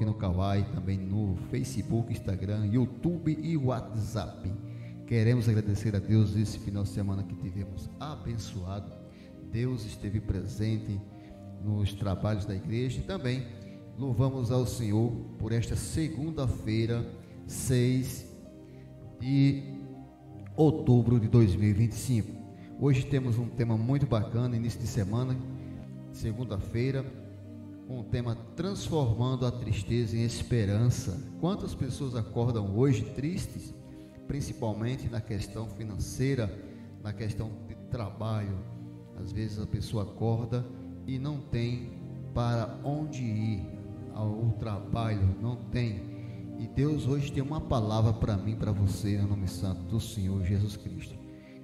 no Kawai, também no Facebook, Instagram, YouTube e WhatsApp. Queremos agradecer a Deus esse final de semana que tivemos abençoado. Deus esteve presente nos trabalhos da igreja e também louvamos ao Senhor por esta segunda-feira, 6 de outubro de 2025. Hoje temos um tema muito bacana, início de semana, segunda-feira, com o tema transformando a tristeza em esperança. Quantas pessoas acordam hoje tristes, principalmente na questão financeira, na questão de trabalho? Às vezes a pessoa acorda e não tem para onde ir ao trabalho, não tem. E Deus hoje tem uma palavra para mim, para você, no nome santo do Senhor Jesus Cristo.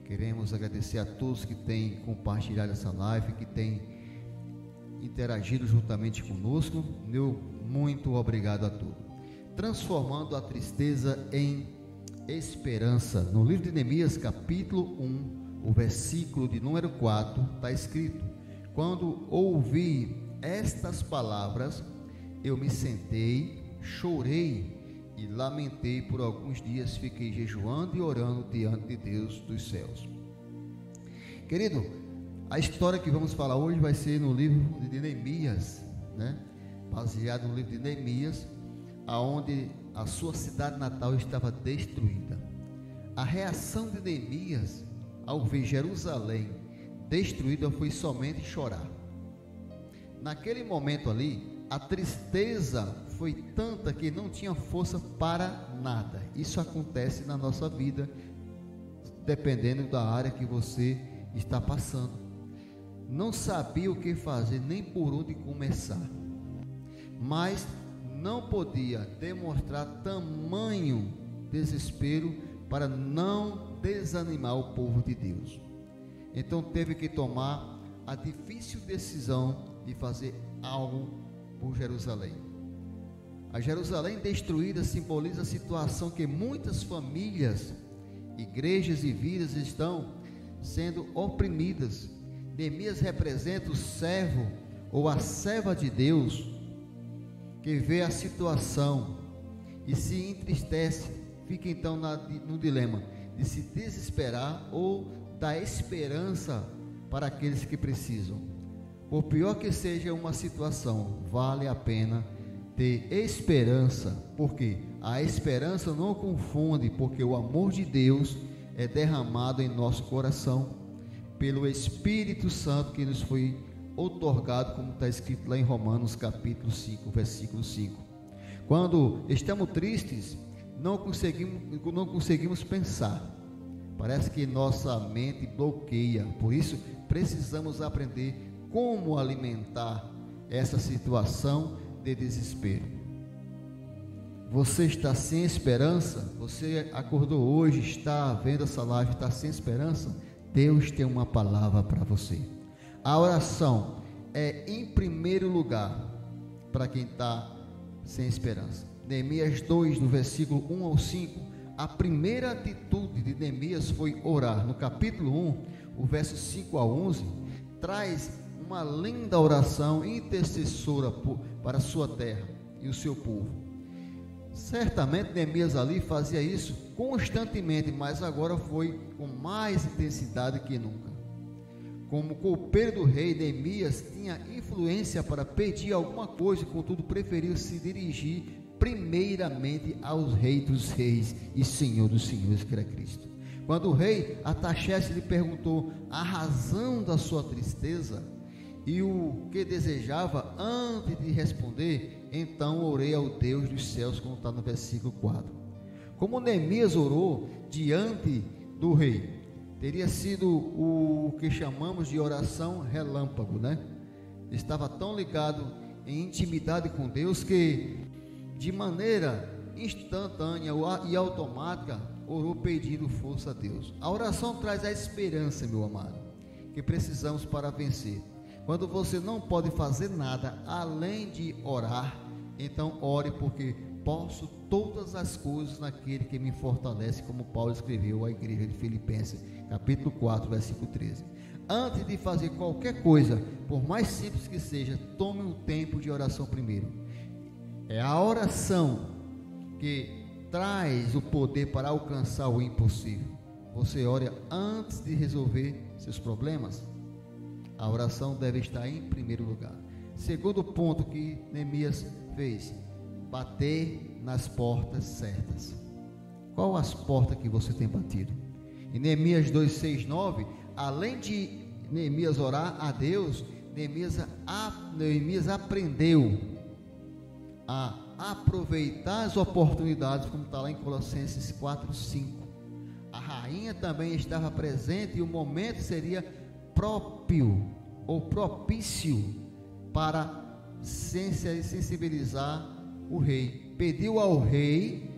Queremos agradecer a todos que têm compartilhado essa live, que têm interagido juntamente conosco. Meu muito obrigado a todos. Transformando a tristeza em esperança. No livro de Neemias, capítulo 1, o versículo de número 4, está escrito: quando ouvi estas palavras, eu me sentei, chorei e lamentei por alguns dias, fiquei jejuando e orando diante de Deus dos céus. Querido, a história que vamos falar hoje vai ser no livro de Neemias, né? Baseado no livro de Neemias, aonde a sua cidade natal estava destruída. A reação de Neemias ao ver Jerusalém destruída foi somente chorar. Naquele momento ali, a tristeza foi tanta que não tinha força para nada. Isso acontece na nossa vida, dependendo da área que você está passando. Não sabia o que fazer, nem por onde começar, mas não podia demonstrar tamanho desespero para não desanimar o povo de Deus. Então teve que tomar a difícil decisão de fazer algo por Jerusalém. A Jerusalém destruída simboliza a situação que muitas famílias, igrejas e vidas estão sendo oprimidas. Neemias representa o servo ou a serva de Deus que vê a situação e se entristece, fica então no dilema de se desesperar ou dar esperança para aqueles que precisam. Por pior que seja uma situação, vale a pena ter esperança, porque a esperança não confunde, porque o amor de Deus é derramado em nosso coração pelo Espírito Santo que nos foi outorgado, como está escrito lá em Romanos capítulo 5, versículo 5. Quando estamos tristes, não conseguimos pensar, parece que nossa mente bloqueia. Por isso precisamos aprender como alimentar essa situação de desespero. Você está sem esperança? Você acordou hoje, está vendo essa live, está sem esperança? Deus tem uma palavra para você. A oração é em primeiro lugar para quem está sem esperança. Neemias 2, no versículo 1 ao 5, a primeira atitude de Neemias foi orar. No capítulo 1, o verso 5 a 11, traz uma linda oração intercessora para a sua terra e o seu povo. Certamente Neemias ali fazia isso constantemente, mas agora foi com mais intensidade que nunca. Como copeiro do rei, Neemias tinha influência para pedir alguma coisa, contudo preferiu se dirigir primeiramente aos reis dos reis e Senhor dos senhores, que era Cristo. Quando o rei Artaxerxes lhe perguntou a razão da sua tristeza e o que desejava, antes de responder, então orei ao Deus dos céus, como está no versículo 4. Como Neemias orou diante do rei, teria sido o que chamamos de oração relâmpago, né? Estava tão ligado em intimidade com Deus que, de maneira instantânea e automática, orou pedindo força a Deus. A oração traz a esperança, meu amado, que precisamos para vencer. Quando você não pode fazer nada além de orar, então ore, porque posso todas as coisas naquele que me fortalece, como Paulo escreveu à igreja de Filipenses, capítulo 4, versículo 13. Antes de fazer qualquer coisa, por mais simples que seja, tome um tempo de oração primeiro. É a oração que traz o poder para alcançar o impossível. Você ora antes de resolver seus problemas. A oração deve estar em primeiro lugar. Segundo ponto que Neemias fez: bater nas portas certas. Qual as portas que você tem batido? Em Neemias 2, 6, 9, além de Neemias orar a Deus, Neemias aprendeu a aproveitar as oportunidades, como está lá em Colossenses 4, 5. A rainha também estava presente e o momento seria próprio ou propício para sensibilizar o rei. Pediu ao rei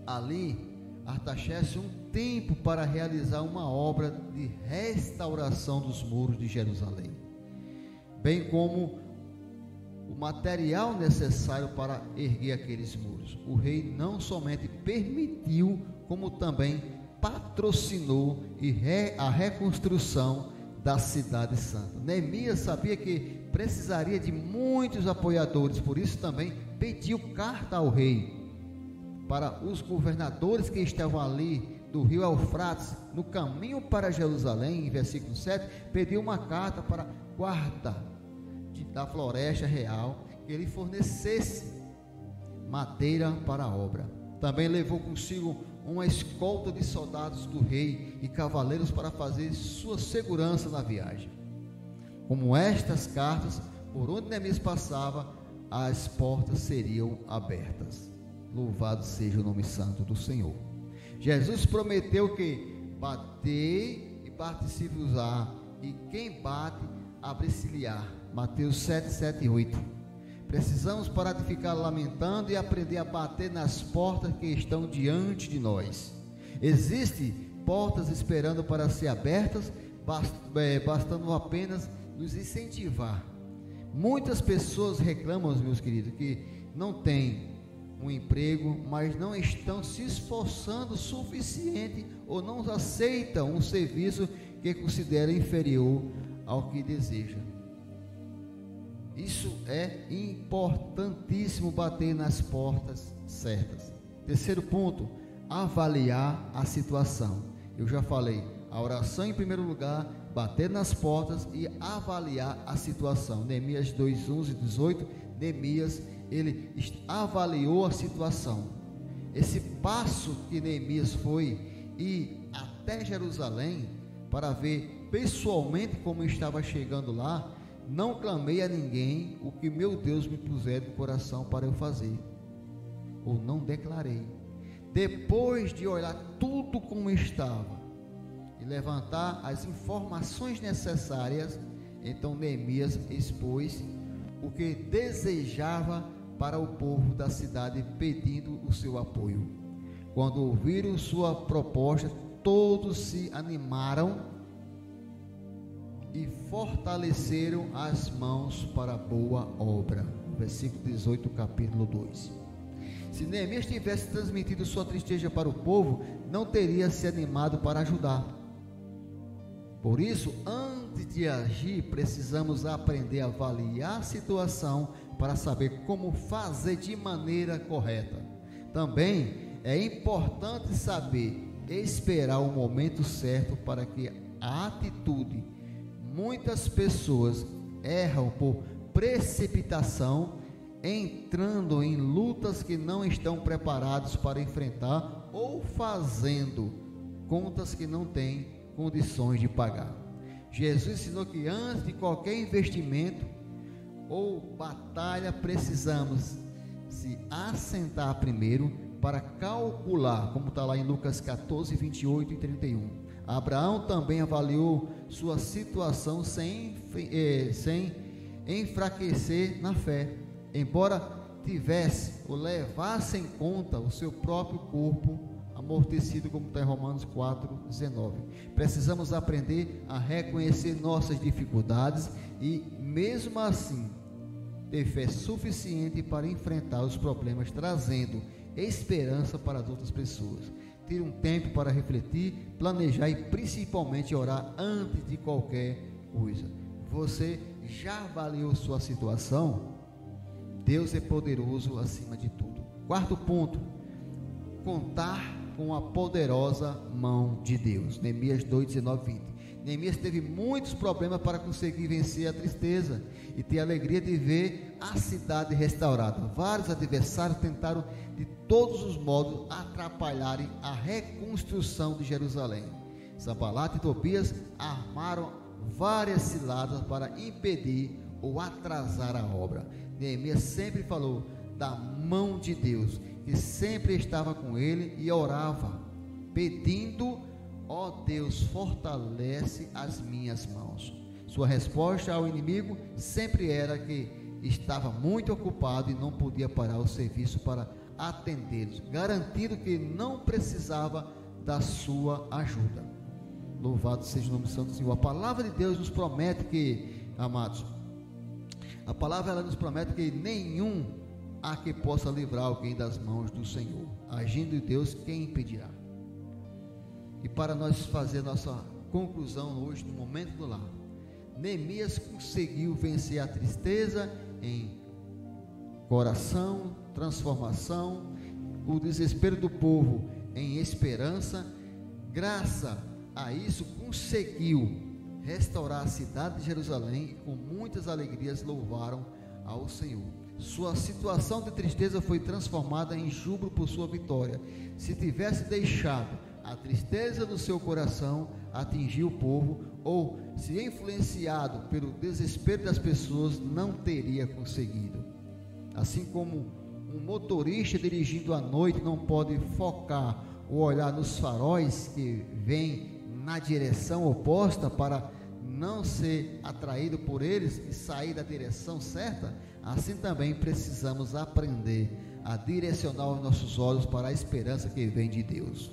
ali, Artaxerxes, um tempo para realizar uma obra de restauração dos muros de Jerusalém, bem como o material necessário para erguer aqueles muros. O rei não somente permitiu, como também patrocinou a reconstrução da cidade santa. Neemias sabia que precisaria de muitos apoiadores, por isso também pediu carta ao rei, para os governadores que estavam ali do rio Eufrates, no caminho para Jerusalém. Em versículo 7, pediu uma carta para guarda da floresta real, que ele fornecesse madeira para a obra. Também levou consigo uma escolta de soldados do rei e cavaleiros para fazer sua segurança na viagem. Como estas cartas, por onde Neemias passava, as portas seriam abertas. Louvado seja o nome santo do Senhor. Jesus prometeu que bater e bate-se-vos-á, e quem bate, abre-se-lhe-á. Mateus 7, 7 e 8. Precisamos parar de ficar lamentando e aprender a bater nas portas que estão diante de nós. Existem portas esperando para ser abertas, bastando apenas nos incentivar. Muitas pessoas reclamam, meus queridos, que não têm um emprego, mas não estão se esforçando o suficiente ou não aceitam um serviço que consideram inferior ao que desejam. Isso é importantíssimo, bater nas portas certas. Terceiro ponto, avaliar a situação. Eu já falei, a oração em primeiro lugar, bater nas portas e avaliar a situação. Neemias 2, 11 e 18, Neemias, ele avaliou a situação. Esse passo que Neemias foi ir até Jerusalém para ver pessoalmente como estava chegando lá. Não clamei a ninguém o que meu Deus me puser no coração para eu fazer, ou não declarei. Depois de olhar tudo como estava e levantar as informações necessárias, então Neemias expôs o que desejava para o povo da cidade, pedindo o seu apoio. Quando ouviram sua proposta, todos se animaram e fortaleceram as mãos para a boa obra. Versículo 18, capítulo 2. Se Neemias tivesse transmitido sua tristeza para o povo, não teria se animado para ajudar. Por isso, antes de agir, precisamos aprender a avaliar a situação para saber como fazer de maneira correta. Também é importante saber esperar o momento certo para que a atitude. Muitas pessoas erram por precipitação, entrando em lutas que não estão preparados para enfrentar ou fazendo contas que não têm condições de pagar. Jesus ensinou que antes de qualquer investimento ou batalha, precisamos se assentar primeiro para calcular, como está lá em Lucas 14, 28 e 31. Abraão também avaliou sua situação sem enfraquecer na fé, embora tivesse ou levasse em conta o seu próprio corpo amortecido, como está em Romanos 4, 19. Precisamos aprender a reconhecer nossas dificuldades e, mesmo assim, ter fé suficiente para enfrentar os problemas, trazendo esperança para as outras pessoas. Ter um tempo para refletir, planejar e principalmente orar antes de qualquer coisa. Você já avaliou sua situação? Deus é poderoso acima de tudo. Quarto ponto, contar com a poderosa mão de Deus. Neemias 2, 19, 20. Neemias teve muitos problemas para conseguir vencer a tristeza e ter a alegria de ver a cidade restaurada. Vários adversários tentaram de todos os modos atrapalharem a reconstrução de Jerusalém. Sanbalat e Tobias armaram várias ciladas para impedir ou atrasar a obra. Neemias sempre falou da mão de Deus, que sempre estava com ele, e orava, pedindo: ó Deus, fortalece as minhas mãos. Sua resposta ao inimigo sempre era que estava muito ocupado e não podia parar o serviço para atendê-los, garantindo que não precisava da sua ajuda. Louvado seja o nome do Santo Senhor. A palavra de Deus nos promete que, amados, a palavra ela nos promete que nenhum há que possa livrar alguém das mãos do Senhor. Agindo Deus, quem impedirá? E para nós fazer nossa conclusão hoje, no momento do lar, Neemias conseguiu vencer a tristeza em coração, transformação, o desespero do povo em esperança. Graças a isso, conseguiu restaurar a cidade de Jerusalém e com muitas alegrias louvaram ao Senhor. Sua situação de tristeza foi transformada em júbilo por sua vitória. Se tivesse deixado a tristeza do seu coração atingir o povo, ou se influenciado pelo desespero das pessoas, não teria conseguido. Assim como um motorista dirigindo à noite não pode focar o olhar nos faróis que vêm na direção oposta para não ser atraído por eles e sair da direção certa, assim também precisamos aprender a direcionar os nossos olhos para a esperança que vem de Deus.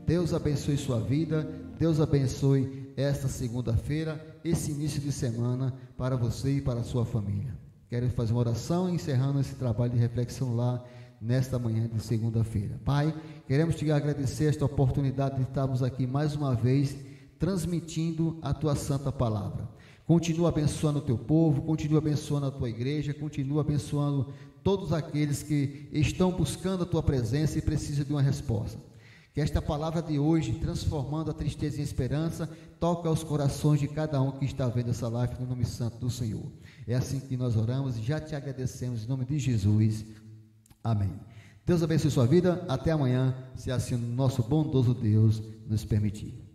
Deus abençoe sua vida, Deus abençoe esta segunda-feira, esse início de semana para você e para a sua família. Quero fazer uma oração encerrando esse trabalho de reflexão lá nesta manhã de segunda-feira. Pai, queremos te agradecer esta oportunidade de estarmos aqui mais uma vez transmitindo a tua santa palavra. Continua abençoando o teu povo, continua abençoando a tua igreja, continua abençoando todos aqueles que estão buscando a tua presença e precisam de uma resposta. Que esta palavra de hoje, transformando a tristeza em esperança, toque aos corações de cada um que está vendo essa live no nome santo do Senhor. É assim que nós oramos e já te agradecemos em nome de Jesus. Amém. Deus abençoe sua vida. Até amanhã, se assim o nosso bondoso Deus nos permitir.